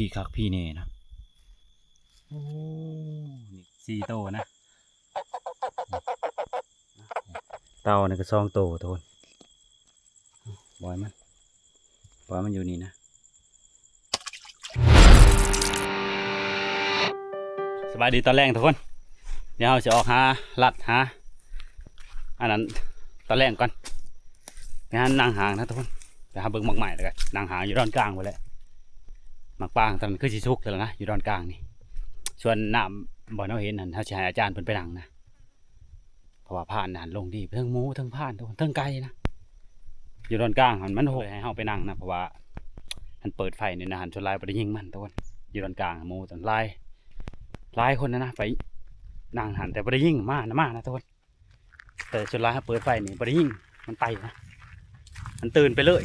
พี่คักพี่เน่นะโอ้นี่4 โตนะเต่านี่ก็2 โตโทนปล่อยมันอยู่นี่นะสบายดีตอนแรกทุกคนเดี๋ยวเราจะออกหาลัดหาอันนั้นตอนแรกก่อนไปหานางหางนะทุกคนไปหาเบิ้งหมักใหม่เลยกันนางหางอยู่ด้านกลางไปแล้วหมักปางตอนนั้นคือสิซุกแล้วนะอยู่ด้านกลางนี่ชวนน้ำบ่อน้าเห็นนั่นเขาจะให้อาจารย์เพิ่นไปนั่งนะเพราะว่าผ่านนั่นลงดีเทิงหมูเทิงผ่านทุกคนเทิงไก่นะอยู่ด้านกลางมันโหยให้เขาไปนั่งนะเพราะว่ามันเปิดไฟในนะหันชวนลายไปได้ยิงมันทุกคนอยู่ด้านกลางหมูตอนลายคนนะไปนั่งหันแต่ไปได้ยิงมานะทุกคนแต่ชวนลายเขาเปิดไฟนี่ไปได้ยิงมันไตนะมันตื่นไปเลย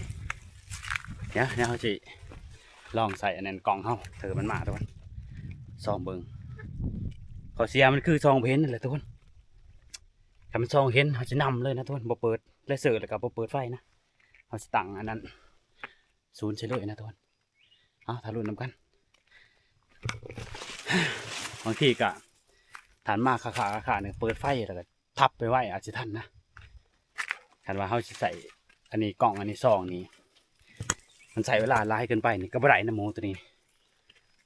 เนี่ยเขาจะลองใส่อันนั้นกล่องเขาเถอะมันมาทุกคนซองเบิงเขาเสียมันคือซองเพนนั่นแหละทุกคนถ้ามันซองเห็นเขาจะนำเลยนะทุกคนบ่เปิดและเสือแล้วก็บ่เปิดไฟนะเขาจะตั้งอันนั้นศูนย์เฉลยนะทุกคนเอาทะลุนำกันบางทีก็ฐานมากขาเนี่ยเปิดไฟแล้วก็ทับไปไว้อาจจะทันนะคันว่าเขาจะใส่อันนี้กล่องอันนี้ซองนี่มันใส่เวลาลายเกินไปนี่ก็บ่ได้นะหมูตัวนี้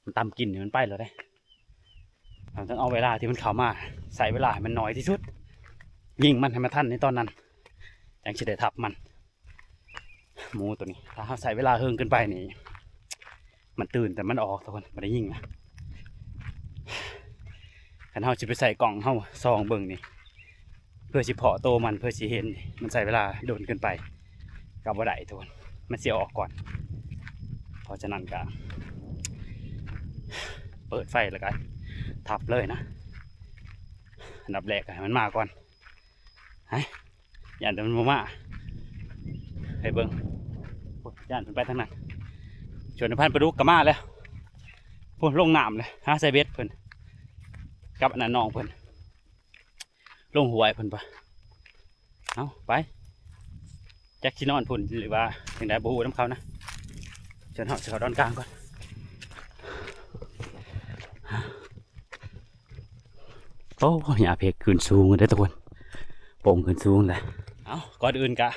มันตำกินมันไปแล้วได้เราต้องเอาเวลาที่มันเข้ามาใส่เวลาให้มันน้อยที่สุดยิงมันให้มันทันในตอนนั้นยังจะได้ทับมันหมูตัวนี้ถ้าเราใส่เวลาเฮิงเกินไปนี่มันตื่นแต่มันออกทุกคนไม่ได้ยิงนะคันเราจะไปใส่กล่องเราซองเบิ่งนี่เพื่อสิเพาะโตมันเพื่อสิเห็นมันใส่เวลาโดนเกินไปกับบ่ได้ทุกคนมันเสียออกก่อนเพราะฉะนั้นก็เปิดไฟแล้วกันทับเลยนะอันดับแรกให้มันมาก่อนอย่าเดินมาให้เบิ้งย่านไปทางนั้นชวนพันธุ์ปลาดุกกระมาแล้วพวกลงน้ำเลยหาใส่เบ็ดเพิ่นกับอันนั้นน้องเพิ่นลงหวยเพิ่นปะเอาไปแจ็คชินอนพุ่นหรือว่าอย่างไรบูน้ำเขานะชวนเขาด้านกลางก่อนโอ้ยาเพกขึ้นสูงเลยทุกคนโป่งขึ้นสูงเลยเอาก่อนอื่นกะ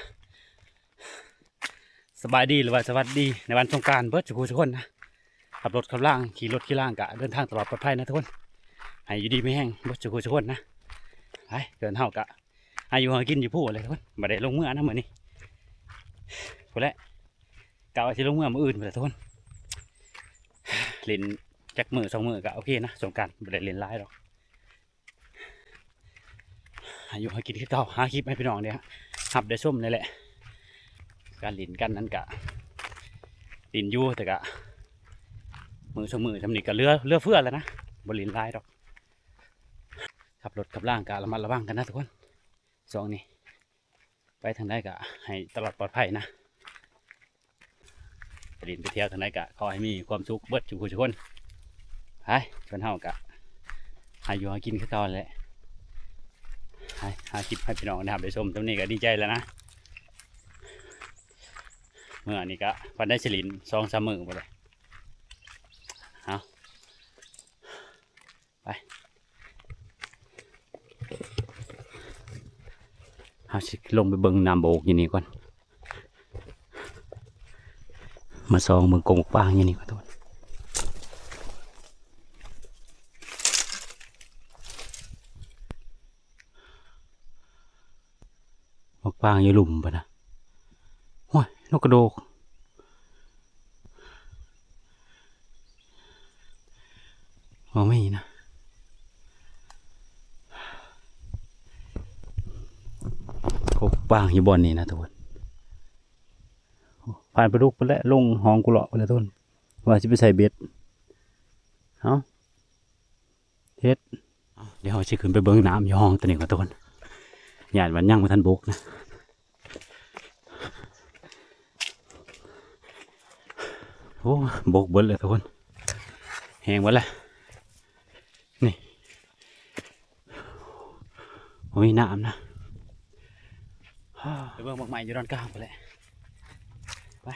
สบายดีหรือว่าสวัสดีในวันสงกรานต์เบิร์ดทุกคนนะขับรถขับล่างขี่รถขี่ล่างกะเดินทางตลอดปลอดภัยนะทุกคนให้อยู่ดีไม่แห้งเบิร์ดทุกคนนะไปเดินเท่ากะให้อยู่หากินอยู่ผู้อะไรทุกคนมาได้ลงเมื่อนะเหมือนนี่พอแล้วกะว่าจะลงเมื่ออื่นไปเลยทุกคนเล่นจักมือ2 มือกะโอเคนะสงกรานต์ไม่ได้เล่นร้ายหรอกอยู่ให้กินข้าวหาคลิปให้พี่น้องเนี่ยหับได้ส้มนี่แหละการลินกันนั้นกะลินยู่แต่กะมือ2 มือทำนี่กะเรือเฟื่อแล้วนะบริลินลายดอกขับรถขับล่างกะระมัดระวังกันนะทุกคน2นี่ไปทางไหนกะให้ตลอดปลอดภัยนะไปลินไปเที่ยวทางไหนกะขอให้มีความสุขเบิดทุกคนไปชวนเฮากะให้อยู่ให้กินข้าวแหละหาคลิปให้พี่น้องนะครับได้ชมตรงนี้ก็ดีใจแล้วนะเมื่อนี้ก็พันได้ฉลิน2-3 มือไปเลยไปเอาสิลงไปเบิ่งน้ำโบกอย่างนี้ก่อนมาซองเบิ่งกงปางอย่างนี้ก่อนทุกคนปางอยู่หลุมปะนะโอ้ยนกกระโดกมองไม่เห็นนะกบปางอยู่บนนี่นะทุกคนผ่านปลาดุกไปแล้วลงห้องกุหลาบไปแล้วทุกคนว่าจะไปใส่เบ็ดเอาเฮ็ดเดี๋ยวเราจะขึ้นไปเบิ้งน้ำอยู่ห้องตัวนี้ก่อนทุกคนหยาดวันยั่งมาทันบกนะโอ้บกเบิ้ลเลยทุกคนแห้งหมดเลยนี่โอ้ยน้ำนะไปเบิ้งหมากใหม่อยู่ด้านกลางไปเลยไป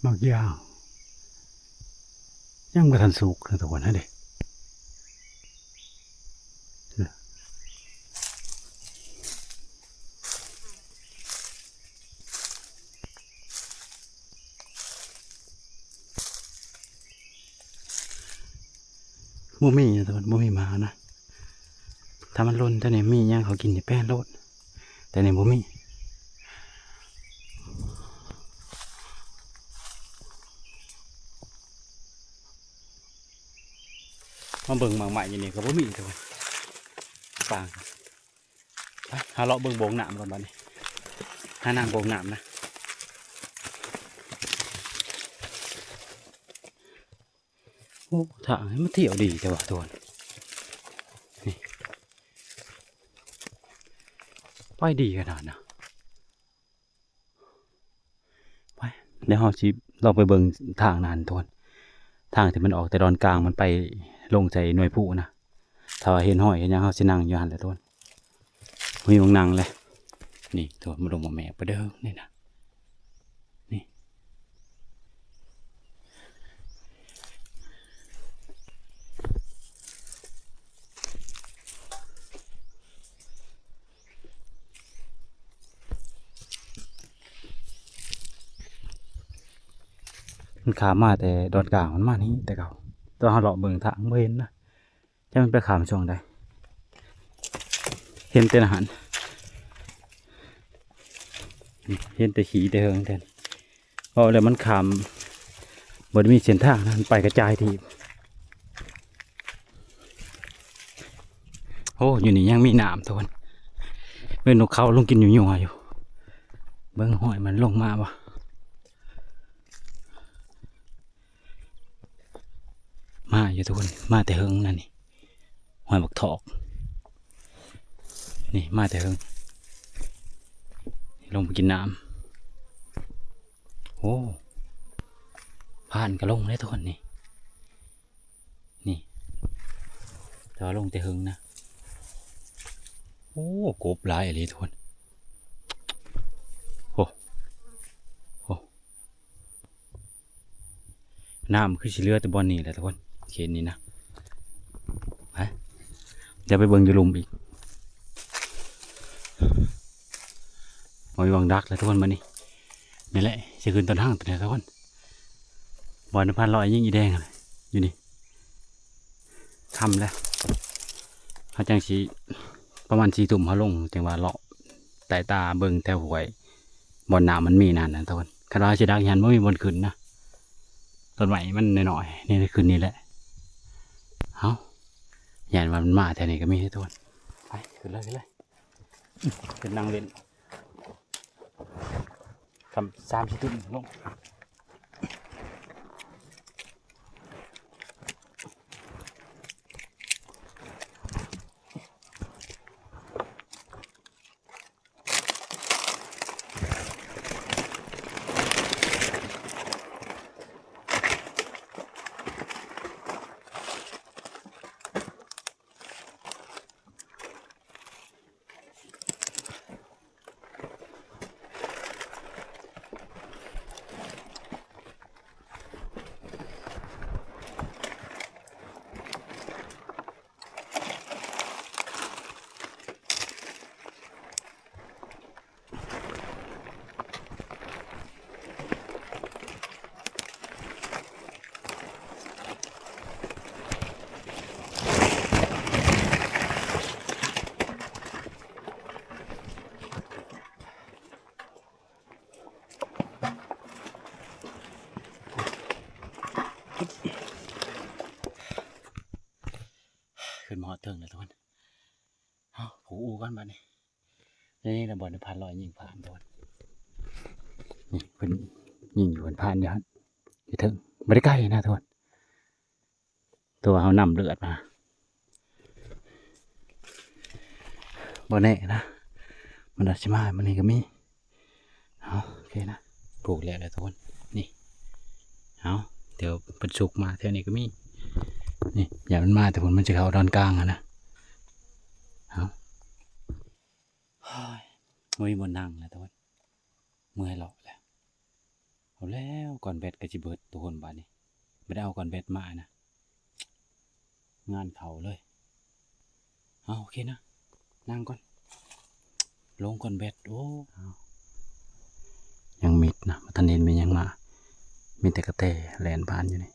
มากยาวยังไม่ทันสุกนะทุกคนนะเด็กบ่มีนะทุกคนบ่มีหมานะถ้ามันล้นแต่เนี่ยมีย่างเขากินในแป้นโลดแต่เนี่ยบ่มีมาเบิ่งบางใหม่อย่างนี้ก็บ่มีทุกคนปางไปหาเลาะเบิ่งโบงหนามก่อนบ้านนี้หานางโบงหนามนะโอ้ทางให้มันเที่ยวดีจังวะทุกคนนี่ไปดีขนาดนะไปเดี๋ยวเราสิเราไปเบิ่งทางนั้นทุกคนทางที่มันออกแต่ดอนกลางมันไปลงใจหน่วยผู้นะถ้าว่าเห็นห้อยเห็นหยังเขาสินั่งอยู่หันแหละทุกคนมีวงนั่งเลยนี่ทุกคนมาลงมาแม่ไปเด้อนี่นะนี่มันขามมาแต่ดอนกลางมันมานี้แต่เก่าตัวเขาเลาะเบิ่งทางไม่เห็นนะจะมันไปขามช่วงใดเห็นแต่อาหารเห็นแต่ขี่แต่เฮิงแทนเพราะแล้วมันขามบนมีเส้นทางนะมันไปกระจายทีโอ้อยู่นี่ยังมีน้ำทุกคนเบิ่งนกเขาลงกินอยู่อยู่เบิ่งหอยมันลงมาบ่มาอยู่ทุกคนมาแต่เฮิงนั่นนี่หอยบักถอกนี่มาแต่เฮิงลงไปกินน้ำโอ้ผ่านก็ลงเลยทุกคนนี่แต่ว่าลงแต่เฮิงนะโอ้กบหลายเลยทุกคนโอ้น้ำคือสิเลือแต่บอนนี่แหละทุกคนเขตนี้นะไปเดี๋ยวไปเบิ่งอยู่ลุมอีกมอยวังดักเลยทุกคนมานี่แหละจะขึ้นต้นห้างตัวนี้ทุกคนบอนพันลอยยิ่งอีแดงเลยอยู่นี่ทำแล้วเขาจังสีประมาณ4 ทุ่มเขาลงจังว่าเลาะไต่ตาเบิ่งแถวหวยบอนน้ำมันมีนั่นนะทุกคนคาราชิดักยันไม่มีบนขึ้นนะต้นไม้มันหน่อยๆนี่คืนนี้แหละเอายันมันมาแถวนี้ก็มีให้ทุกคนไปขึ้นเลยขึ้นนั่งเล่นทำ3 4 ทุ่มลงขึ้นมาหอดเทิงเลยทุกคนเอาผูอูกันบ้านนี่เราบอลพันลอยยิงผ่านทุกคนนี่เป็นยิงอยู่บนผ่านเดี๋ยวที่เทิงไม่ได้ใกล้นะทุกคนตัวเขานำเลือดมาบอแน่นะมันอาจจะมามันนี่ก็มีเอาโอเคนะปลูกแล้วทุกคนนี่เอาเดี๋ยวเป็นสุกมาแถวนี้ก็มีนี่อย่ามันมาแต่ผลมันจะเข้าดอนกลางอะนะเอามือบนนั่งแล้วทุกคนมือหลอกแล้ว เอาแล้วก่อนแบตก็สิเบิดทุกคนบาดนี้ไม่ได้เอาก่อนแบตมานะงานเขาเลยเอาโอเคนะนั่งก่อนลงก่อนแบตโอ้ยังมิดนะมาทันเห็นมันยังมามีแต่กระแตแลนผ่านอยู่นี่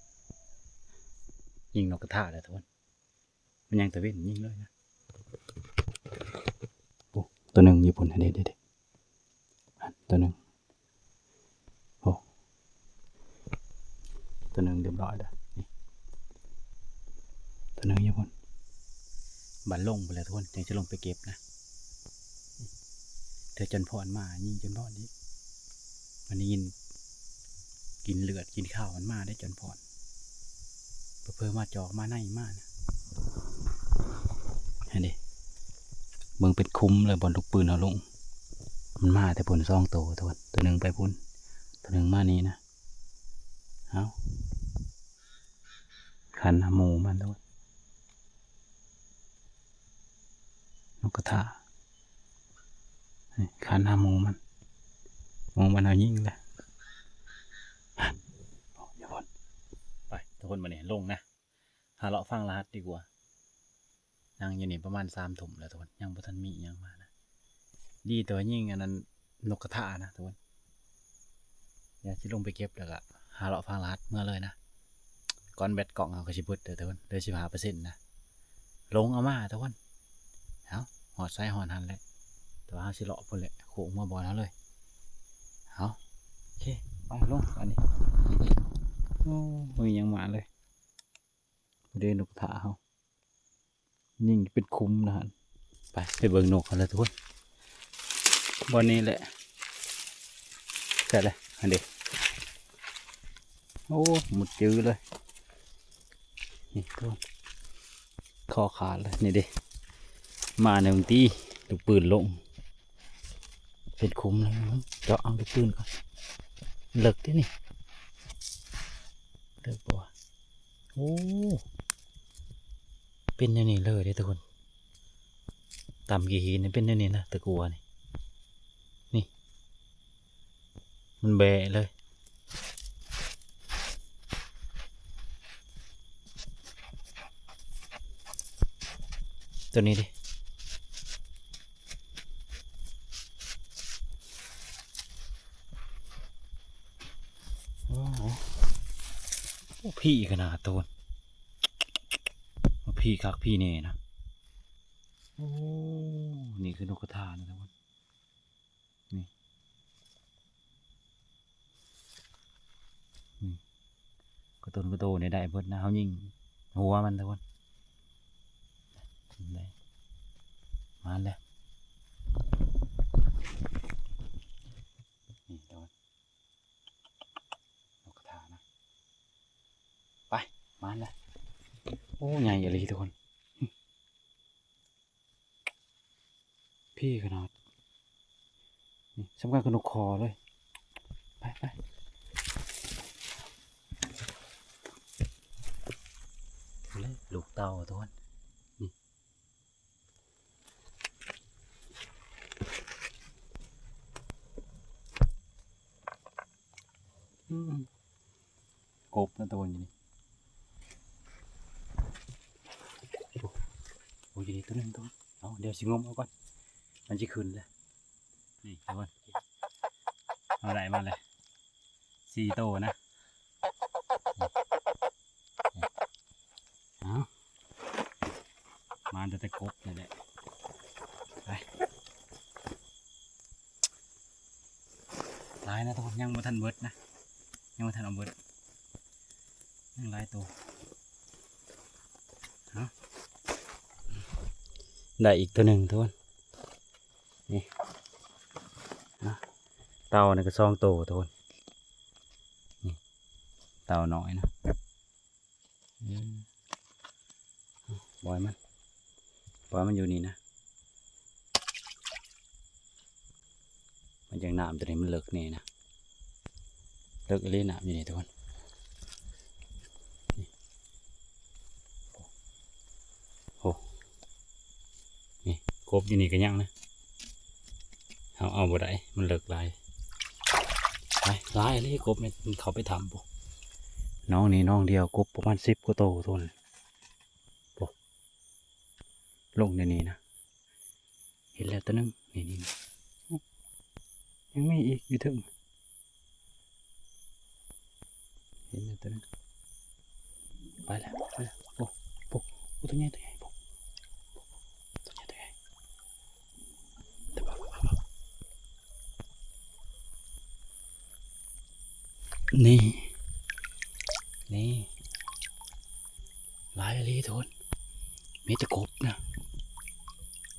ยิงนกกระทาเลยทุกคนมันยังตะเวนยิงเลยนะโอ้ตัวหนึ่งญี่ปุ่นเด็ดตัวหนึ่งโอ้ตัวหนึ่งเรียบร้อยแล้วนี่ตัวหนึ่งญี่ปุ่นบันลงไปเลยทุกคนยังจะลงไปเก็บนะเธอจันพรมายิงจันพรนี้มันได้ยินกินเลือดกินข้าวมันมาได้จันพรเพิ่มมาจอกมาในมานะเห็นดิเบิ่งเป็นคุ้มเลยบอลลูกปืนเอาลงมันมาแต่ผลซองโตตัวหนึ่งไปพุ่นตัวหนึ่งมานี้นะเอาขันหมูมันด้วยนกกระทาขันหมูมันเอายิ่งเลยอย่าบ่นไปทุกคนมาเนี่ยลงนะหาเลาะฟังรหัสดีกว่านั่งอยู่นี่ประมาณ3 ทุ่มแล้วทุกคนยังบ่ทันมียังมานะดีตัวยิ่งอันนั้นนกกระทานะทุกคนอยากจะลงไปเก็บแล้วก็หาเลาะฟังรหัสเมื่อเลยนะก่อนแบตกล่องเอากระชิบเบิดเดี๋ยวทุกคนเดือ15%นะลงเอามาทุกคนเอาหอดไส้หอดหันเลยแต่ว่าสิเลาะพุ่นแหละโขงมาบอลเขาเลยเอาโอเคไปลงอันนี้โอ้ยยังมาเลยเดินนกกระทาเขายิ่งเป็นคุ้มนะฮะไปเบิ่งนกเขาเลยทุกคนบอลนี้แหละใช่เลยอันเด็กโอ้หมดจื้อเลยนี่ทุกคนคอขาดเลยนี่ดิมาในบางทีลูกปืนลงเป็นคุ้มเลยเจาะเอาลูกปืนก่อนเลิกที่นี่เลิกปะวะโอ้เป็นอย่างนี้เลยเด้ทุกคนต่ำกี่หินเป็นอย่างนี้นะตะกัวนี่มันแบะเลยตัวนี้ดิโอ้พี่ขนาดตัวพี่คักพี่เน่นะโอ้นี่คือนกกระทานะทุกคนนี่กระโตเนี่ยได้เบิดนะเขายิงหัวมันทุกคนได้มาแล้วนี่ทุกคนนกกระทานะไปมาแล้วโอ้ใหญ่เลยทุกคนพี่ขนาดนี่สำคัญคือนกคอเลยไปเลยลูกเต่าทุกคนนี่กบนะตัวนี้โอ้ยตัวนึงตัวเอาเดี๋ยวสิงมเอาก่อนมันจะขึ้นเลยนี่ทุกคนเอาไหนมาเลย4 โตนะมาแต่กบนี่แหละไปลายนะทุกคนยังบ่ทันเบิดนะยังบ่ทันเอาเบิดยังลายตัวได้อีกตัวหนึ่งทุกคนนี่เต่านี่ก็2 โตทุกคนนี่เต่าน้อยนะปล่อยมันอยู่นี่นะมันยังน้ำตัวนี้มันเลิกนี่นะเลิกเล่นน้ำอยู่นี่ทุกคนโอ้นี่กบอยู่นี่กันยังนะเอาบ่ได้มันเลิกลาย ไปร้ายเลยกบเนี่ยเขาไปทำปุ๊น้องนี่น้องเดียวกบประมาณ10กว่าโตทุนปุ๊ลงในนี้นะเห็นแล้วตัวนึงนี่ยังมีอีกอยู่ถึงเห็นแล้วตัวนึงไปแล้วปุ๊ตัวใหญ่ตัวใหญ่ปุ๊ตัวใหญ่ตัวใหญ่นี่หลายอะไรทุนมีแต่กบนะ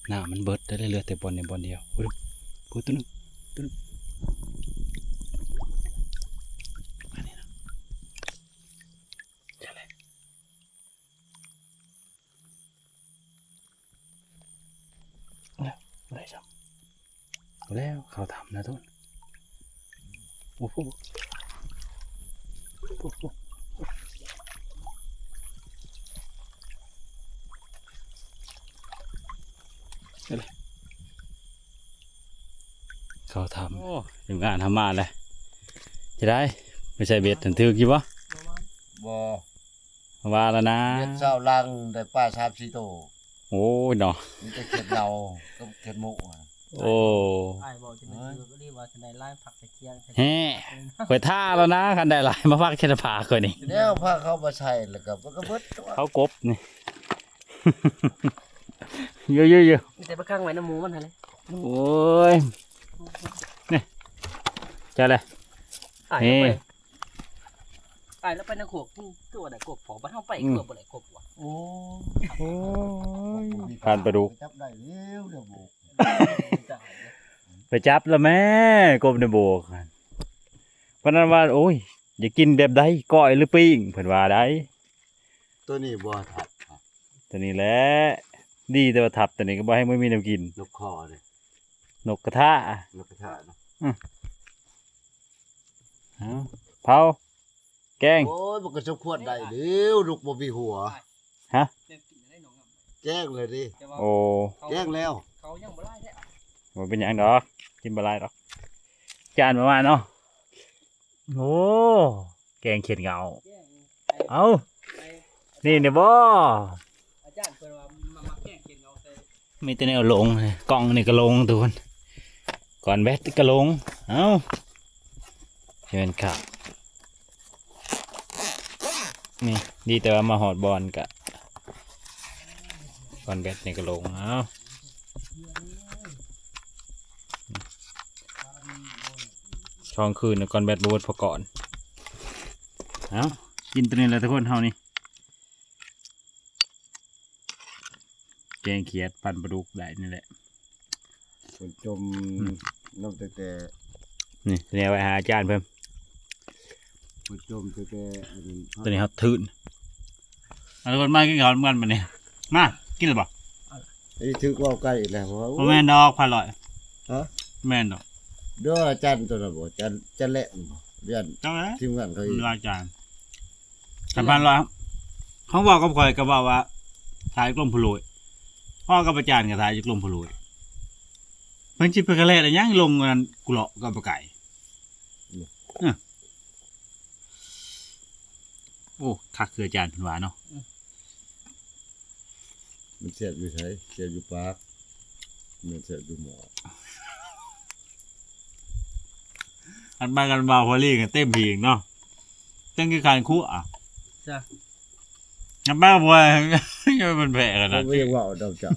หน้ามันเบิดได้เรื่อยแต่บอลในบอลเดียวพูดตัวนึงอันนี้นะเดี๋ยวเลยแล้วอะไรจังแล้วเขาทำนะทุนโอ้โหเขาทำถึงงานทำมาเลยจะได้ไม่ใช่เบ็ดถึงถือกี่วะ บ่ ว่าแล้วนะ เฮ็ดเช้าลังได้ปลา3-4โต โอ้ยเนาะ มีแต่เข็ดเราก็เข็ดหมูอะ โอ้ ไอ้บอกจะได้คือก็รีบว่าจะได้ไล่ผักตะเกียง แฮ่ข่อยท่าแล้วนะคันได้หลายมาพักแค่ผาข่อยนี่ แล้วพาเขามาใช้แล้วก็มันก็เบิดตัว เขากบนี่ เยอะ แต่ประคังไว้น้ำหมูมันเลย โอ้ยนี่เจอเลย ไอ้แล้วไปนักขบตัวไหนกบผอบ้านเฮาไปเกือบบ่ได้กบว่ะ โอ้ โอ้ยผ่านไปดู จับได้เร็วเดี๋ยวบุ ไปจับแล้วแม่กบในโบกเพราะนั้นว่าโอ้ยอย่ากินแบบใดก้อยหรือปิ้งเพิ่นว่าได้ ตัวนี้บ่ทับ ตัวนี้แหละดีแต่ว่าทับตัวนี้ก็บ่ให้มันมีแนวกิน นกคอเลย นกกระทะ นกกระทะเนาะ เอาเผาแกง โอ้ยมันก็สมควรได้เร็วลูกบ่มีหัว ฮะ แจ้งเลยดิ โอ้ แจ้งแล้ว เขายังบ่ไล่ได้ บ่เป็นหยังดอกกินบ่หลายดอกจานประมาณเนาะโอ้แกงเขียดเหงาเอานี่เนี่ยบ่ อาจารย์เพิ่นว่ามาแกล้งเขียนเงาใส่ มีแต่แนวลงเลยกล้องนี่ก็ลงทุกคนก่อนแบตก็ลงเอาเชิญครับนี่ดีแต่ว่ามาหอดบอลกะก่อนแบตนี่ก็ลงเอาช่องคืนก่อนแบตบวชพอก่อนเอากินตัวนี้แหละทุกคนเฮานี่แกงเขียดปั่นปลาดุกได้นี่แหละ คนจมน้ำแต่ นี่เรียกไว้หาอาจารย์เพิ่ม คนจมแต่อันนั้น ตัวนี้เขาทื่นทุกคนมากินข้าวกันมาเนี่ยมากินหรือเปล่า ไอ้ถือว่าใกล้แล้วเพราะว่า แม่นดอกพันลอย ฮะ แม่นดอก เด้ออาจารย์ตัวน่ะบ่อาจารย์จันแหละบ่เรียน เจ้าไหน ทีมงานเขาอีก อาจารย์กันพันลอยเขาบอกกับข่อยก็บอกว่าถ่ายกลมพลุยพ่อกับอาจารย์ก็ถ่ายกลมพลุยเพิ่นจิบไปกระเล่อะไรยังลงกันกุเลาะกับปลาไก่โอ้คักคืออาจารย์เพิ่นว่าเนาะ มันเสียบอยู่ไสเสียบอยู่ปากมันเสียบอยู่หมอ อันมากันบ่าวพอลี่กันเต็มพีงเนาะเต็มคือการคู่อ่ะ จ้ะ อันบ้าบัวยังเป็นแผลขนา เขา ด ไม่ยังเว้าดอกเจ้า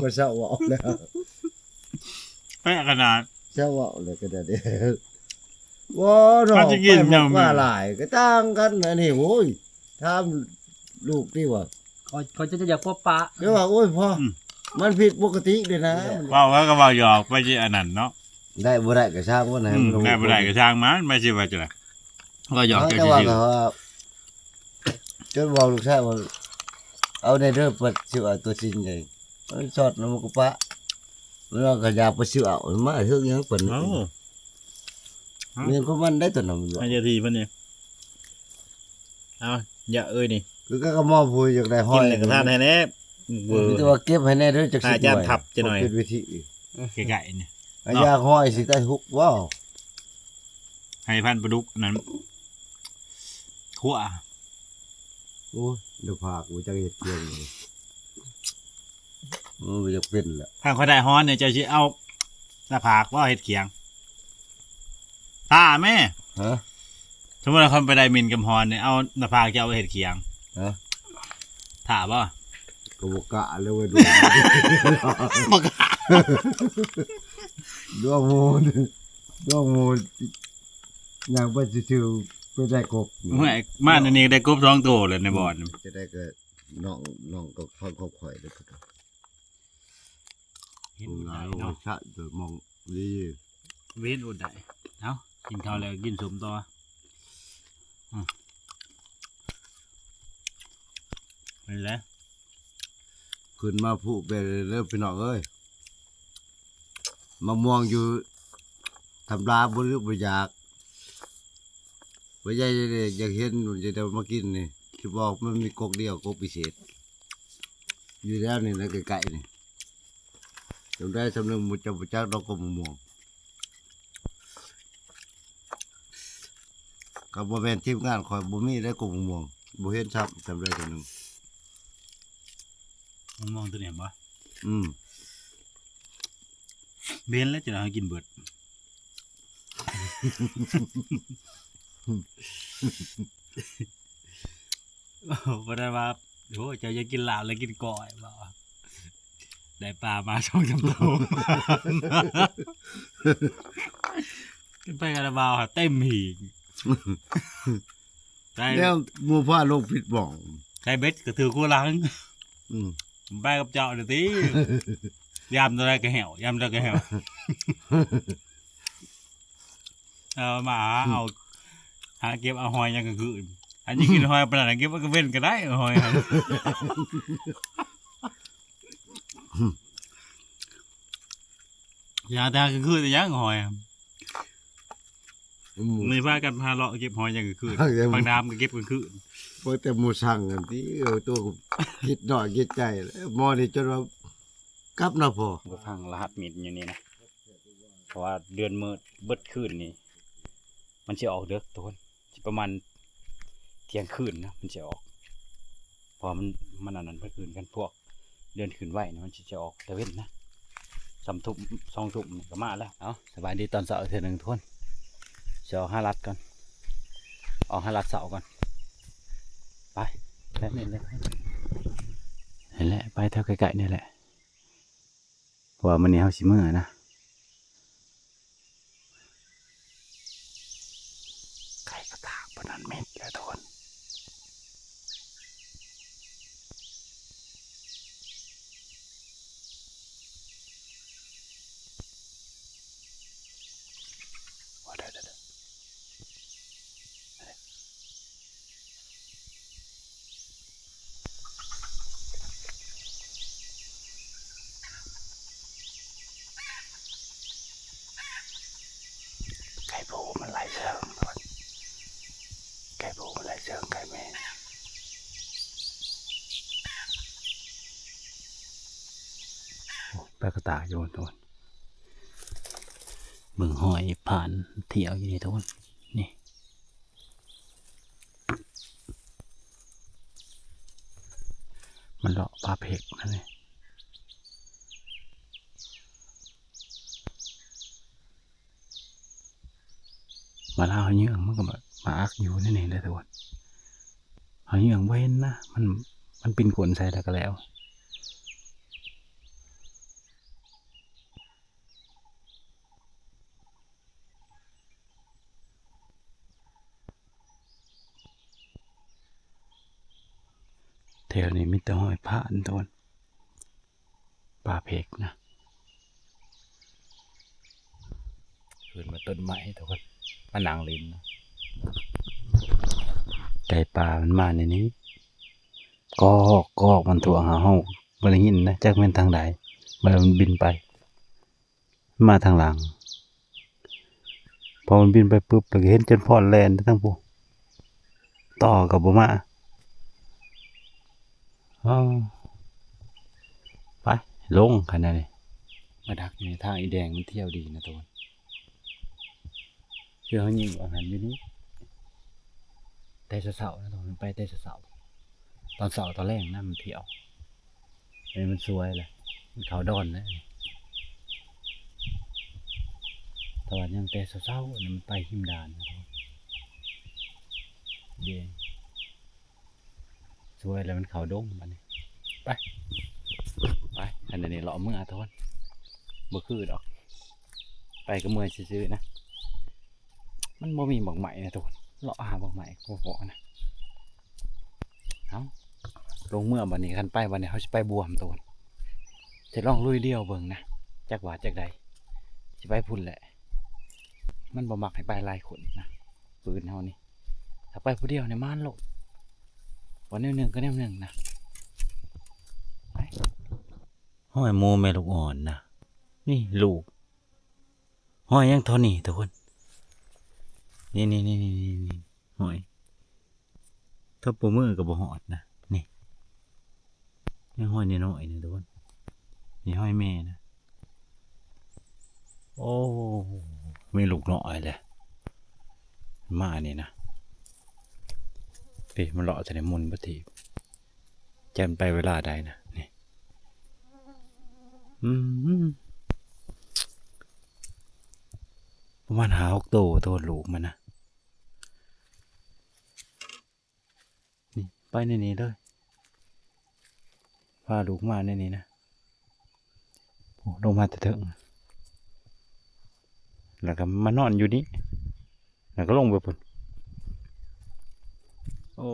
ก็เศร้าเว้าแล้ว แผลขนาด เศร้าเว้าเลยก็ได้เด้อว้าดอ มัน ก จะกิน ไป ยังไง ว่าหลายก็ต่างกันอันนี้โอ้ยถามลูกนี่ว่า เขาจะอยากพบปะ เดี๋ยวว่าโอ้ยพ่อมันผิดปกติเลยนะ เว่าแล้วก็เว่าหยอกไปที่อันนั้นเนาะ ได้บ่ได้ก็ช่างว่าไหน ได้บ่ได้ก็ช่างมันไม่ใช่ว่าจะไรก็หยอก แต่ กัน ว่า ซื่อ ก็ว่าจนบอกลูกชายว่าเอาในเรื่องเปิดชื่อเอาตัวจริงเลยมันสอดนำกปะมันว่าก็อยากไปชื่อเอามาเฮือกยังเปิด ๆเอ้า เรื่องของมันได้ตัวนั้นอยู่ อาจจะทีมันเนี่ยเอาอย่าเอ้ยนี่ คือก็มอบผู้อยากได้ห้ กิ อน ย เลยกระทานให้แน่เวอ มี ร์ แต่ว่าเก็บให้แน่เด้อจักสิ อาจารย์ทับจะหน่อย เป็นวิธี ไก่ๆเนี่ย อยากห้อยสิได้ฮุกว้าว ให้ ให้พันธุ์ปลาดุกนั้นขั่ว โอ้ยเดี๋ยวพากูจะเห็ดเกียงเลยมันจะเป็นแหละ ถ้าเขาได้ฮ้อนเนี่ยเจะสิเอาหน้าผากว่าเห็ดเขียงถ้าแม่ ฮะ สมมติว่าคนไปได้มินกับฮอนเนี่ยเอาหน้าผากจะเอาไปเห็ดเขียง ฮะ ถ้าบ่ กบกะเลยเว้ยดู บ่กะ ดวงมูลดวงมูลอย่างไปชิวๆไปได้กบ เมื่อมาอันนี้ได้กบ2ตัวเลยในบ่อน จะได้ก็น้องก็ฟังเขาข่อยเลยก็ เห็น ดู อุด นา ได้ ย เนาะ ชะโดยมองดี เว้นอุดได้เอ้ากินข้าวแล้วกินสมต่อเป็นไร ขึ้นมาผู้ไปเริ่มพี่น้องเอ้ยมะม่วงอยู่ทำลาบุรุษบอยากบ่ใหญ่เลยอยากเห็นมันจะได้มากินนี่ที่บอกมันมีกกเดียวกกพิเศษอยู่แล้วนี่นะไกลๆนี่จำได้สำนึกมุจับจักดอกกบมะม่วงกับบ่แม่นทีมงานคอยบ่มีได้กบมะม่วงบ่เห็นชับจำได้สำนึก มันมองตัวเนี่ยบ่ อืม เบนแล้วจะเอาให้กินเบิด โอ้บ่ได้ว่าโอ้เจ้าจะกินลาบแล้วกินก้อยบ่ได้ปลามา2 จำตัวขึ้นไปกระบาวเต็มหีกได้ แล้วหมู่พาโลกผิดบ้อง ได้เบ็ดก็ถือคู่หลัง อืม ผมไปกับเจ้าเดี๋ยวตียามตัวใดก็แหวยามตัวใดก็แหวเอามาเอาหาเก็บเอาหอยยังก็คืออันนี้กินหอยปลาไหนเก็บมันก็เว้นก็ได้หอยหั่นยาตาก็คือแต่ยังหอยอะมีพากันพาเลาะเก็บหอยยังก็คือบางน้ำก็เก็บกันคือ พอแต่หมู่สั่งกันที่ตัวก็คิดหน่อยคิดใจแล้วหมอนี่จนว่ากลับนะพอ บ่พังรหัสมิดอยู่นี่นะเพราะว่าเดือนมืดเบิดคืนนี่มันสิออกเด้อทุกคนสิประมาณเที่ยงคืนนะมันสิออกเพอมันอันนั้นเบิดคืนกันพวกเดือนคืนไหวนะมันสิจะออกตะเว้นนะ3 ทุ่ม2 ทุ่มนี่ก็มาแล้วเอาสบายดีตอนเช้าเทื่อหนึงทุกคนสิเอา5 ลัดก่อนเอา5 ลัดเสาก่อนไปแค่นี้เลยนี่แหละไปเท่าไกลๆนี่แหละเพราะว่ามันนี้เฮาสิมื้อนะไก่กระตากปานนั้นเม็ดแล้วทุกคนว่าเด้อไก่โผล่มันไหลเชิงทุกคนไก่โผล่มันไหลเชิงไก่แม่โอ้ไปกระตากโยนทุกคนเบิ่งหอยผ่านเที่ยวอยู่นี่ทุกคนนี่มันเลาะปลาเพกนั่นเองมาเล่าเยื่องมันก็แบบมาอักอยู่นั่นเองเลยทุกคนเอาเยื่องเว้นนะมันปินขนใส่แล้วก็แล้วแถวนี้มีแต่หอยผ่านทุกคนปลาเพกนะขึ้นมาต้นไม้ทุกคนมานั่งลินนะไก่ป่ามันมาในนี้กอกมันตัวหาห้องบริหินนะจากแม่นทางใดมันบินไปมาทางหลังพอมันบินไปปุ๊บเราก็เห็นจนพอดแลนทั้งพวกต่อกับบ่มาไปลงขนาดนี้มาดักอยู่ในทางอีแดงมันเที่ยวดีนะตัว คือเขายิงอาหารอยู่นี่แต่เสาๆนะตอนมันไปแต่เสาๆตอนเสาร์ตอนแรกนะมันเที่ยวนี่มันสวยเลยมันเขาดอนนะแต่ว่ายังแต่เสาๆนี่มันไปหิมดานนะเดี๋ยวสวยแล้วมันเขาดงมันนี่ไปอันนี้เลาะเมื่อทอนบ่คือดอกไปก็เมื่อยซื่อๆนะมันบ่มีบักใหม่นะทุกคนเลาะหาบักใหม่โง่ๆนะเอาลงเมื่อวันนี้คันไปวันนี้เขาจะไปบวมตัวจะลองลุยเดียวเบิ่งนะจักว่าจักใดจะไปพุ่นแหละมันบ่มักให้ไปหลายคนนะปืนเฮานี่ถ้าไปผู้เดียวเนี่ยมันโลดวันนี้หนึ่งก็แนวหนึ่งนะไปห้อยโมแม่ลูกอ่อนนะนี่ลูกห้อยยังเท่านี้ทุกคนนี่ห้อยถ้าปูมือกับบ่หอดนะนี่ยังห้อยน้อยๆนี่ทุกคนนี่ห้อยแม่นะโอ้ไม่ลูกน้อยเลยมานี่นะพี่มันเลาะจะได้มุนปฏิแจมไปเวลาใดนะนี่ประมาณ6 ตัวลูกมันนะนี่ไปในนี้เลยพาลูกมาในนี้นะโอ้ลงมาแต่ถึงแล้วก็มานอนอยู่นี่แล้วก็ลงไปพุ่นโอ้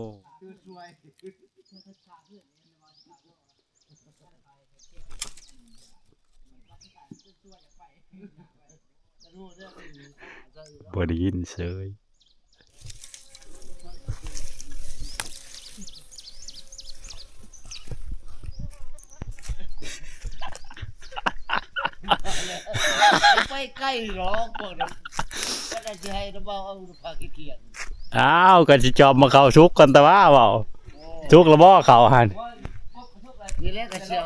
บ่ได้ยินเสยไปใกล้หรอกพวกนี้ก็ได้สิให้ระเบาเอาพาขี้เกียจ อ้าวกันสิจอบมาเข้าชุกกันแต่ว่าเปล่าชุกแล้วบ่เข้าหัน นี่แหละก็เชื่อ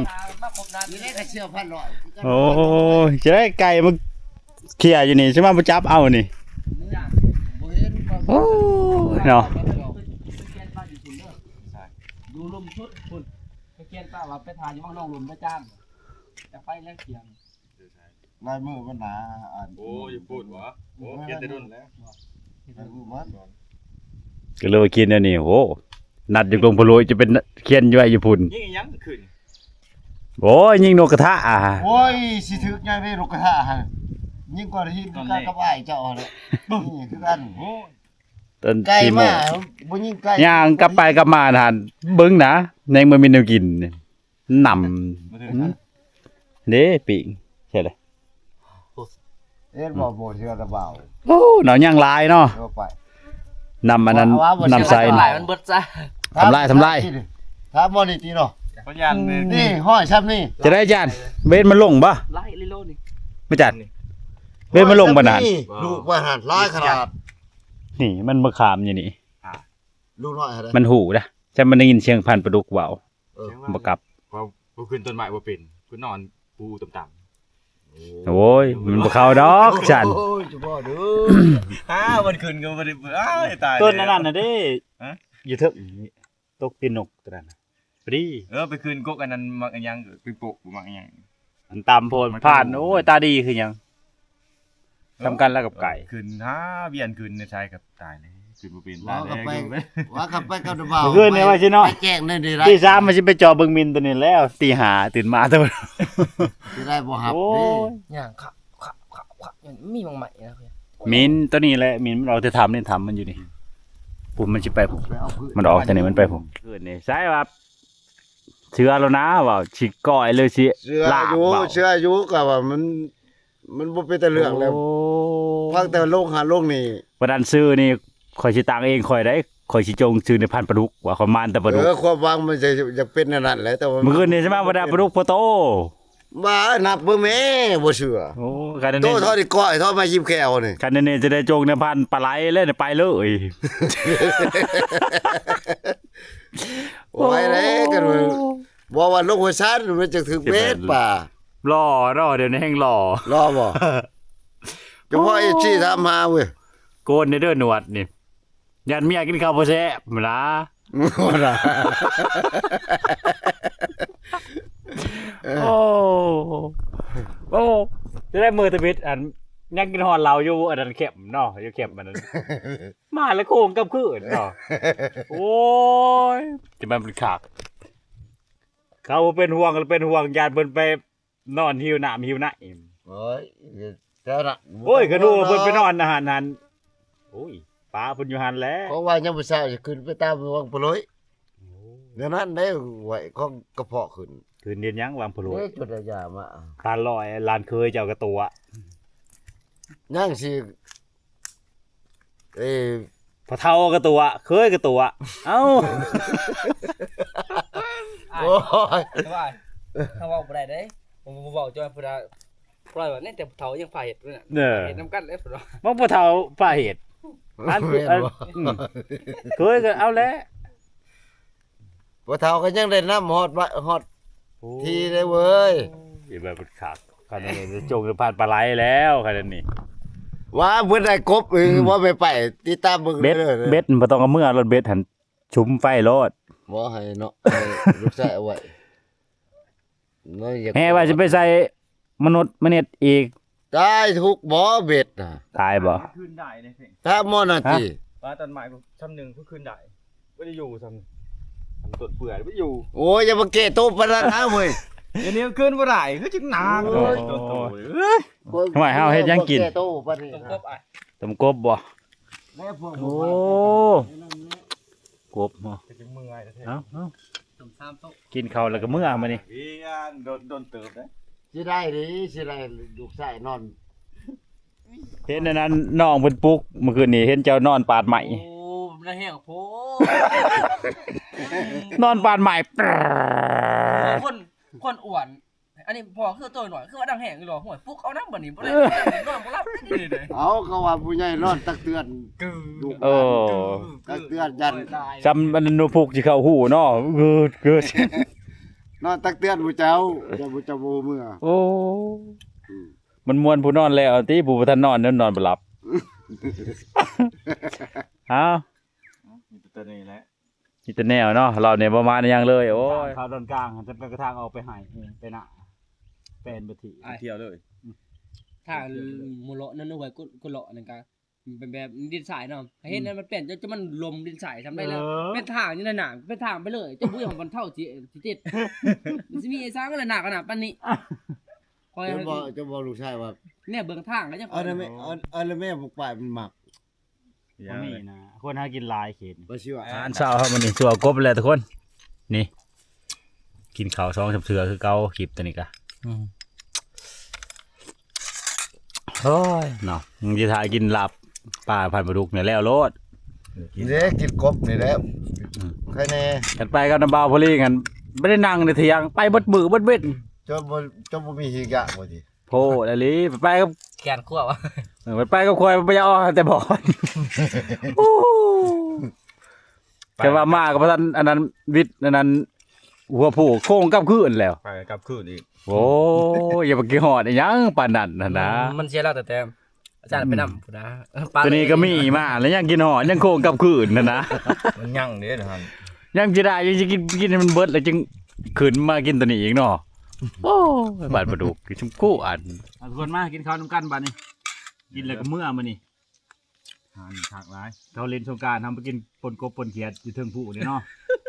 นี่แหละก็เชื่อพันร้อย โอ้ยจะได้ไก่มาเขี่ยอยู่นี่ใช่ไหมมาจับเอานี่ บ่เห็น โอ้ยเนาะ ดูลมชุดคุณไปเกียนป้าว่าไปทานอยู่ห้องน้องลมประจ้างจะไปแลกเสียง ลายมือมันหนาอ่าน โอ้ยพูดวะโอ้เกียนแต่รุ่นแล้ว ลายมือมัน ก็เลยว่ากินอันนี้โหนัดอยู่ลงพะโล้จะเป็นเขียนอยู่ไอ้ญี่ปุ่น ยิ่งยังขึ้น โอ้ยยิงนกกระทะอ่ะ โอ้ยสิถึกยังได้ลูกกระทะหั่นยิ่งกว่าที่การกับอ้ายเจ้าเลยนี่คือกัน โอ้ย ต้น ไก่ ขี้โม มาบ่ยิ่งไก่ ย่างกลับไปกลับมาทานเบิ้งนะในเมื่อมีแนวกินหน มาถึง ำเด้ปิงใช่เลย เอ็ดบ่บ่เชื่อระเบา โอ้หนาวย่างลายเนาะ เอาไป นำอันนั้น ว่าบ่ นำใส่ เชื่อ หลายมันเบิดซะ ทำลาย ครับบ่นี่ติเนาะ เขายันเนี่ย นี่ห้อยซ้ำนี่ จะได้จานเบนมันลงปะ ไล่ลิโลนี่ ไม่จัดเบนมันลงปะนาน ลูกว่าหันร้ายขนาด นี่มันมะขามอยู่นี่ ลูกน้อยหั่น มันหูนะจะมันได้ยินเสียงพันธุ์ปลาดุกเบา เออ บกลับ พอขึ้นต้นไม้ว่าเป็นกูนอนปูต่ำ โอ้ยมันบ่เข้าดอกฉัน โอ้ยจะบ่เด้อ ๆมันขึ้นก็ไม่ได้อ้าวตาย ต้นนั้นน่ะเด้ ฮะ อยู่เถอะตกตีนนกตัวนั้นน่ะฟรี ไปคืนกกอันนั้นมักอันยังเป็นปกมักอันยัง อันตามโพนผ่านโอ้ยตาดีคือหยังทำกันแล้วกับไก่ คืนเวียนคืนในชายกับตายเลยคืนบ่เป็น ว่า ตาย กับไป เลย ว่ากับไปกับบ่าว เมื่อคืนนี่ว่าสิเนาะ ไปแจ้งได้ได้ไร ตี3มันสิไปจอเบิ่งมินตัวนี้แล้วตี5ตื่นมาตัว สิได้บ่ฮับ โอ้ เด้ ย ย่างขับอย่างมีบางใหม่นะคือ มินตัวนี้แหละมินมันออกแต่ทำนี่ทำมันอยู่นี่ปุ่มมันสิไปผม ไปเอาพืช มันออกแต่นี่มันไปผมคืนนี่ใช่ว่าเชื่อแล้วนะว่าสิก้อยเลยสิ เชื่อ ลาก อยู่ เบา เชื่ออยู่ก็ว่ามันบ่เป็นแต่เรื่องแล้ว โอ้ พักแต่โลกหาโลกนี่ วันนั้นซื้อนี่ข่อยสิตังเองข่อยได้ข่อยสิจงซื้อในพันธุ์ปลาดุกว่าข่อยมานแต่ปลาดุก ความหวังมันจะเป็นอันนั่นแหละแต่ว่า เมื่อคืนนี่ใช่ไหมวันนั้นปลาดุกพอโต ว่านับเบิ่งแม่บ่เชื่อ โอ้คัน โต นี้ เท่าที่ก้อยเท่ามายิ้มแก้วนี่ คันนี้จะได้จงในพันธุ์ปลาไหลเลยไปเลย โอ้ยเลยกันว่าบ่ว่าลงหัวซันมันจะถึงเมตรป่าร อเดี๋ยวนี้แห้งรอ รอบ่เฉพาะ FC ถามหาเว้ย โก กนในเด้อหนวดนี่ยันเมียกินข้าวบ่แซ่บล่ะ โอ้ล่ะ โอ้โอ้จะได้มือตะบิดอันยังกินฮอนเราอยู่อันนั้นเข็มเนาะอยู่เข็มมันนั้นมาแล้วโค้งกับคืนเนาะโอ้ยจะมันเป็นขากเขาเป็นห่วงญาติเพิ่นไปนอนหิวน้ำหิวไหน โอ้ยเจ้าน่ะ โอ้ยก็ดูว่าเพิ่นไปนอนอาหารนั้นโอ้ยป้าเพิ่นอยู่หันแหล้ว เพราะว่ายังบ่เช้าจะขึ้นไปตามวังปลอยเดี๋ยวนั้นได้ไหวของกระเพาะขึ้น คืนเดียนยังวางพลุ เอ้ยจุดยามา ตาลอยลานเคยเจ้ากระตัว ยังสิเอ้ย พอเท่ากระตัวเคยกระตัวเอ้า โอ้ย ว่าถ้าเว้าบ่ได้เด้ผมบ่เว้าจ้อยพุ่นน่ะปล่อยว่าแน่แต่เฒ่ายังฝ่าเฮ็ดพุ่นน่ะ เด้อ เฮ็ดนำกันเลยพุ่นว่า มันพอเท่าป้าเหตุ อัน แม่นบ่ เคยก็เอาแล้ว บ่เฒ่าก็ยังได้น้ำฮอดฮอดทีได้เว้ย อย่าแบบเป็นขากขนาดนี้จงจะผ่านปลาไหลแล้วขนาดนี้ ว่าเพิ่นได้กบว่าไปติดตามเบิ่ง เบ็ด ด้อ เบ็ดมันบ่ต้องเอามือรถเบ็ดหันชุมไฟโลด บ่ให้เนาะให้ลูกชายเอาไว้น้อยอยาก แม่ว่าจะไปใส่มนุษย์มเน็ดอีก ได้ทุกบ่เบ็ดน่ะ ตายบ่ ขึ้นได้เนี่ยเพ่ง ถ้าหมอนาที ว่าตอนหมายชั้นหนึ่งเพิ่งขึ้นได้ไม่ได้อยู่ซ้ำต้นเปื่อยไม่อยู่ โอ้ยอย่ามาเกะโตปานนั้นนะเว้ย เดี๋ยวนี้ขึ้นบ่ได้คือจังหนัก โอ้ย ต้นโตเลย ทำไมเฮาเฮ็ดหยังกิน บ่เะโตปานนี้ ต้ม นะ กบอ้าย ต้มกบบ่ แม่พวก โอ้กบบ่ จะเมื่อยแล้วเท่ เอ้า ต้ม3โต๊ะ กินข้าวแล้วก็มื้อมานี่ พี่โดนเติบนะ สิได้ดิสิได้ลูกชายนอน เห็นอันนั้นน้องเพิ่นปลุกเมื่อคืนนี้เห็นเจ้านอนปาดไหม โอ้น่าแห้งโพ นอนปานใหม่ คนอ้วนอันนี้พอคือตัวหน่อยคือว่าดังแห้งอยู่หรอห่วยฟุกเอาน้ำบ่นี่บ่ได้นอนบ่หลับได้เด้ เอาก็ว่าผู้ใหญ่นอนตักเตือน กึ่ง ลูก โอ้ ตักเตือนยัน จำมันนูพุกสิเข้าหูเนาะเกิด นอนตักเตือนผู้เจ้าอย่าผู้เจ้าบ่มือ โอ้มันมวนผู้นอนแล้วติผู้บ่ทันนอนนั่นนอนบ่หลับเอ้า มีตัวนี้แหละ นี่แต่แนวเนาะเราเนี่ยประมาณนี้ยังเลยโอ้ยเขาตอนกลางจะเป็นกระทางออกไปให้ไปหน้าเป็นบ่ที เที่ยวเลย ถ้าหมูเลาะนั่นเอาไว้กุเลาะนั่นก็เป็นแบบดินทรายเนาะเห็นนั้นมันเป็นจะมันลมดินทรายทำได้แล้วเป็นทางนี่น่ะเป็นทางไปเลยจะบุ้ยของมันเท่าสิติดมันสิมีไอ้สร้างอะไรหนักขนาดปานนี้คอย จะบอกลูกชายว่า เนี่ยเบิ่งทางแล้วจัง เอาได้แม่เอาได้แม่บ่ปลายมันหมัก บ่มีนะคนหากินหลายเขต บ่สิว่า อาหารเช้าครับวันนี้สัวกบเลยทุกคน นี่ กินข้าว2ชับเถือคือเก่าคลิปตัวนี้กะโอ้ยเนาะมึงสิถ่ายกินลาบปลาพันปลาดุกเนี่ยแล้วโลด เด้กินกบนี่แหละใครแน่ กันไปกับน้ำบ่าวพอลี่กันไม่ได้นั่งในเถียงไปเบิดมือเบิดเบ็ด จะบ่มีหิกะบ่ติ โพดอะไรไปกับ แขนขั้ววะ ไปกับควายไปเอาแต่บ่อนโอ้แต่ว่ามากับท่านอันนั้นวิทย์อันนั้นหัวผู้โค้งกับคืนแล้ว ไปกลับคืนอีก โอ้ยอย่าไปกี่หอดอีหยังปานนั้นนะ มันเสียแล้วแต่อาจารย์ไปนำพุ่นนะ ตัวนี้ก็มีมาแล้วยังกินหอดยังโค้งกับคืนนะ มันยั่งเด้อท่าน ยังจะได้ยังจะกินให้มันเบิดแล้วจึงขืนมากินตัวนี้อีกเนาะโอ้ยบาดประดุกกินชมกู้อันทุกคนมากินข้าวน้ำกันบาดนี้กินแล้วก็เมื่อมานี่ ทานผักหลาย เขาเล่นสงกรารทำไปกินปนกบปนเขียดอยู่เทิงผู้เนี่ยเนาะ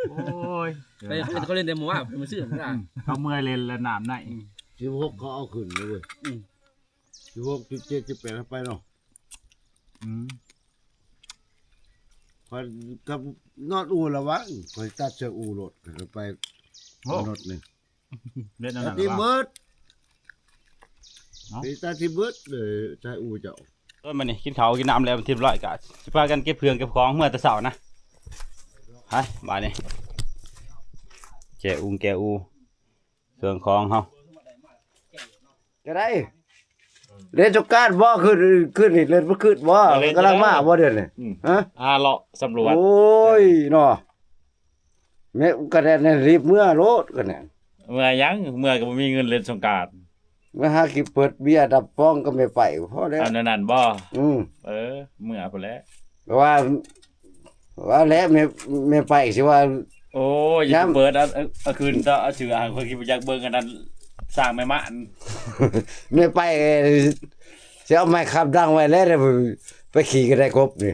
โอ้ย ไปเขาเล่นแต่หมู่ว่ามันซื้อมันได้ เขาเมื่อยเล่นแล้วน้ำไหน 16เขาเอาขึ้นเลยเว้ย16 17 18ไปเนาะ อืม พอกับนอนอู่ละวะคอยตัดเชือกอู่รถแล้วไปรถนี่ เล่นนั่น ตัด น่ะ ที่ ว่า เบิด เนาะ ไปตัดที่เบิดเลยใช้อู่เจ้า เออมานี่กินข้าวกินน้ำแล้วมันเรียบร้อยกะสิพากันเก็บเครื่องเก็บของเมื่อแต่เช้านะไปบาดนี้แกะอูเครื่องของเฮา จะได้เล่นสงกรานต์บ่ขึ้นนี่เล่นบ่ขึ้นบ่กำลังมาบ่เดี๋ยวนี้ฮะ เลาะสำรวจ โอ้ยเนาะแม่ก็ได้รีบเมื่อรถกันน่ะ เมื่อยังเมื่อก็บ่มีเงินเล่นสงกรานต์ มาหากินเปิดเบียร์ดับป้องก็ไม่ไปพอแล้ว อันนั้นบ่ อืม เมื่อพุ่นแล้ว ว่าแล้วไม่ไปสิว่า โอ้ยอย่าเปิดเอาคืนต่อเอาชื่ออ่างคนคิดว่าอยากเบิ่งอันนั้นสร้างแม่มาน ไม่ไปสิเอาไม้ขับดังไว้แล้วไปขี่ก็ได้ครบนี่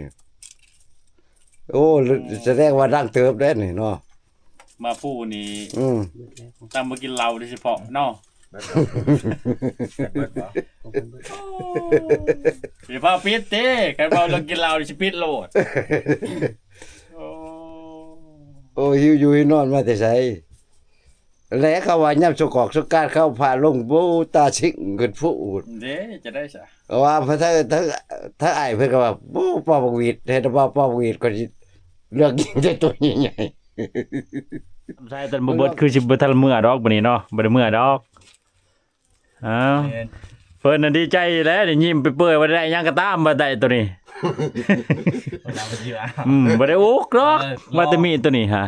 โอ้แสดงว่าดังเติบได้นี่เนาะ มาฟู่นี่ อืม ตั้งมากินเหล้าโดยเฉพาะเนาะอย่าพาปิดเด้กันว่าเรากินเหล้าสิปิดโลดโอ้ โอ้หิวอยู่หิวนอนมาแต่ไสแล้วเขาว่ายามสกอกสกาดเข้าผ่าลงโบตาชิงขึ้นพูด เด้จะได้ซะ ว่าพระถ้าอ้ายเพิ่นก็ว่าโอ้ป้อบักหวีดเฮ็ดบ่ป้อบักหวีดก็สิเลือกยิงได้ตัวใหญ่ ใช่ตอนบ่เบิดคือสิบ่ทันเมื่อดอกบัดนี้เนาะบ่ได้เมื่อดอกอ้าวเพิ่นน่ะดีใจแล้วได้ยิ้มไปเปื่อยว่าได้หยังก็ตามบ่ได้ตัวนี้ น้ำไปชื่ออ้าว บ่ได้อุกหรอกว่าแต่มีตัวนี้ฮะ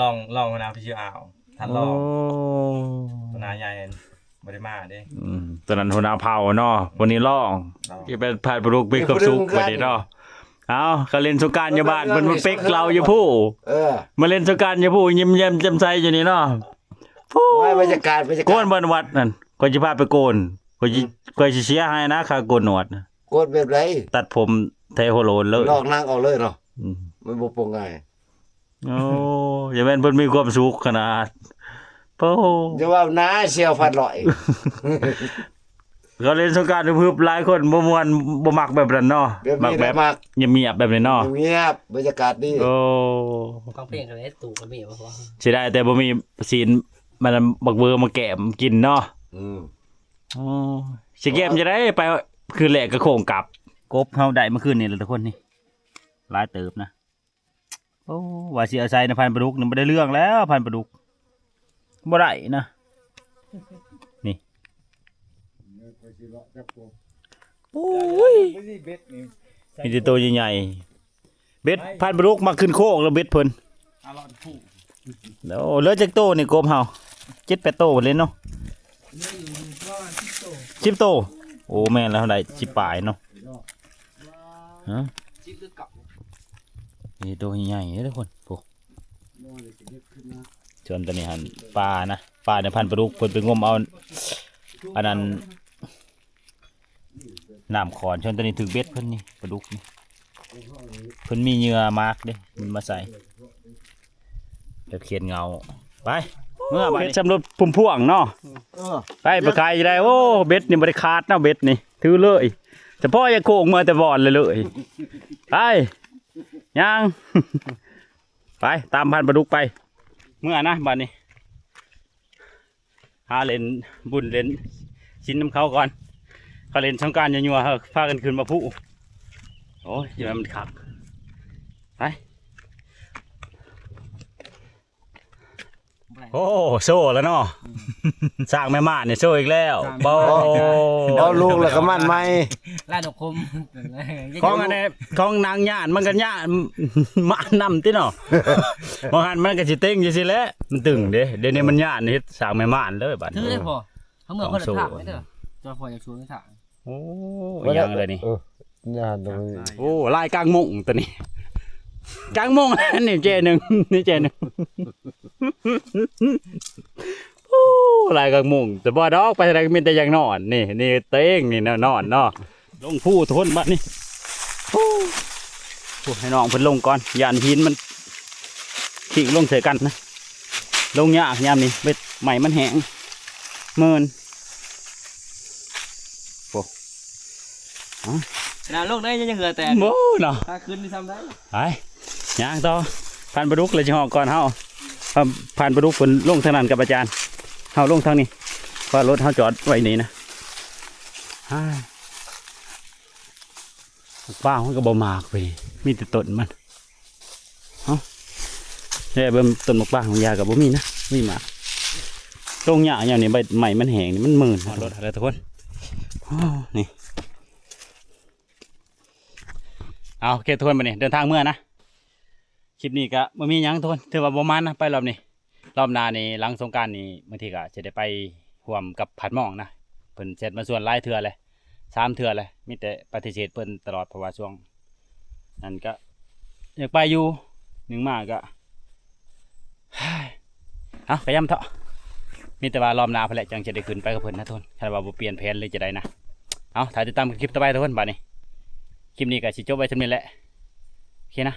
ลองน้ำไปชื่ออ้าวทันล โอ้ องตัวนาใหญ่บริมาเด้ ตัวนั้นหัวหน้าเผาเนาะวันนี้ร้อง ลอง ที่เป็นผ่านปลูกเป็นกับสุกบัดนี้เนาะเอาก็เล่นสงกรานต์อยู่บ้านเพิ่นมาเป๊กเราอยู่ผู้ เออ มาเล่นสงกรานต์อยู่ผู้ยิ้มแย้มแจ่มใสอยู่นี่เนาะผู้ ว่าบรรยากาศ โกนบ่วัดนั่นก็สิพาไปโกนก็สิเสียให้นะค่าโกนหนวด โกนแบบไร ตัดผมไทโฮโลนเลย ลอกนางออกเลยเนาะ อืม มันบ่โปร่งง่าย โอ้อย่าแม่นเพิ่นมีความสุขขนาดโอ้ จะว่าน้าเสียวพัดลอย ก็เล่นสงกรานต์ฮึบหลายคนบ่ม่วนบ่มักแบบนั้นเนาะ แบบ มัก นี้ แบ ได้ บ มาก เงียบๆแบบนี้เนาะ เงียบบรรยากาศดี โอ้ ฟังเพลงกันเลยตู่ก็มีบ่พอ สิได้แต่บ่มีศีลมันบักเบอร์มาแกมกินเนาะ อืม อ๋อสิแกมจะได้ไปคืนแรกก็โค้งกลับกบเฮาได้เมื่อคืนนี่แหละทุกคนนี่หลายเติบนะโอ้ว่าสิอาศัยในพันปลาดุกนี่บ่ได้เรื่องแล้วพันปลาดุกบ่ได้นะนี่โอ้ยมีแต่ตัวใหญ่ๆเบ็ดพันปลาดุกมาขึ้นโคกแล้วเบ็ดเพิ่น เอาล่ะฟู่ แล้วเหลือจักโตนี่กบเฮา7-8โตเลยเนาะ10โตโอ้แม่นแล้วได้10ปลายเนาะฮะ จิคือเก่า นี่ตัวใหญ่ๆเลยทุกคนโอ้ชวนตัวนี้หันปลานะปลาในพันธุ์ปลาดุกเพิ่นไปงมเอาอันนั้นน้ำขอนชวนตัวนี้ถึงเบ็ดเพิ่นนี่ปลาดุกนี่เพิ่นมีเหยื่อมากเด้มันมาใส่แบบเขียนเงาไปเมื่อเบ็ดสำรวจพุ่มพวงเนาะ เออ ไปขายจะได้โอ้เบ็ดนี่บ่ได้ขาดเนาะเบ็ดนี่ถือเลยเฉพาะอย่าโค้งมาแต่บ่อนเลยไปยัง ไปตามพันธุ์ปลาดุกไป เมื่อนะบัดนี้หาเล่นบุญเล่นชิ้นน้ำเขาก่อนเขาเล่นสงกรานต์ยัวๆเฮาพากันขึ้นมาผู้โอ้ยอย่าให้มันขักไปโอ้โซ่แล้วเนาะ สร้างแม่ม่านเนี่ยโซ่อีกแล้วบ่ เอาลูกแล้วก็มั่นไหม ร้านดอกคม ของอันนี้ของนางย่านมันกันย่าน มานำติเนาะ บางหันมันก็สิเต็งอยู่สิแหล้วมันตึงเด้เดี๋ยวนี้มันย่านเฮ็ดสร้างแม่ม่านเลยบัด ถือ นี้ ได้พอเขาเมื่อคนละทางไม่เด้อจอพออยากชวนทาง โอ้ยยังเลยนี่ เออญาติตรงนี้ โอ้ลายกลางมงตัวนี้ กลางมง นี่เจหนึ่งนี่เจหนึ่ง โอ้ลายกลางมงแต่บ่ดอกไปทางใดก็มีแต่อย่างนอนนี่เต้งนี่นอนเนาะลงผู้ทนบัดนี่โอ้ให้น้องเพิ่นลงก่อนย่านหินมันขิงลงใส่กันนะลงยากยามนี้เบ็ดใหม่มันแห้งเมิน ขนาดโลกได้ยังเหลือแต่ โอ้เนาะ ถ้าขึ้นนี่ทำได้ ไปย่างต่อผ่านปลาดุกเลยจะหอกก่อนเฮาผ่านปลาดุกฝนลงทางนั้นกับอาจารย์เฮาลงทางนี้เพราะรถเฮาจอดไว้นี่นะป้ามันก็บ่มากไปมีแต่ต้นมันเฮาเนี่ยเบิ่งต้นมะป้างของยากับบ่มีนะมีมากลงหญ้าอย่างนี้ใบใหม่มันแห้งนี่มันมื่นรถอะไรทุกคนนี่เอาโอเคทุกคนมาเนี่ยเดินทางเมื่อนะคลิปนี้ก็ไม่มีหยังทุกคนถือว่าประมาณนะไปรอบนี้รอบหน้านี่หลังสงกรานต์นี่บางทีก็จะได้ไปร่วมกับผัดหมองนะ เพิ่นเสร็จมาส่วนหลายเทื่อเลย3 เทื่อเลยมีแต่ปฏิเสธเพิ่นตลอดเพราะว่าช่วงนั้นก็อยากไปอยู่หนึ่งมาก็ เอาไปย่ำเถอะมีแต่ว่ารอบหน้าเพิ่นแหละจังจะได้ขึ้นไปกับเพิ่นนะทุกคนถ้าว่าบ่เปลี่ยนแผนเลยจะได้นะเอาถ่ายติดตามคลิปต่อไปทุกคนบัดนี้คลิปนี้ก็สิจบไว้เท่านี้แหละโอเคนะ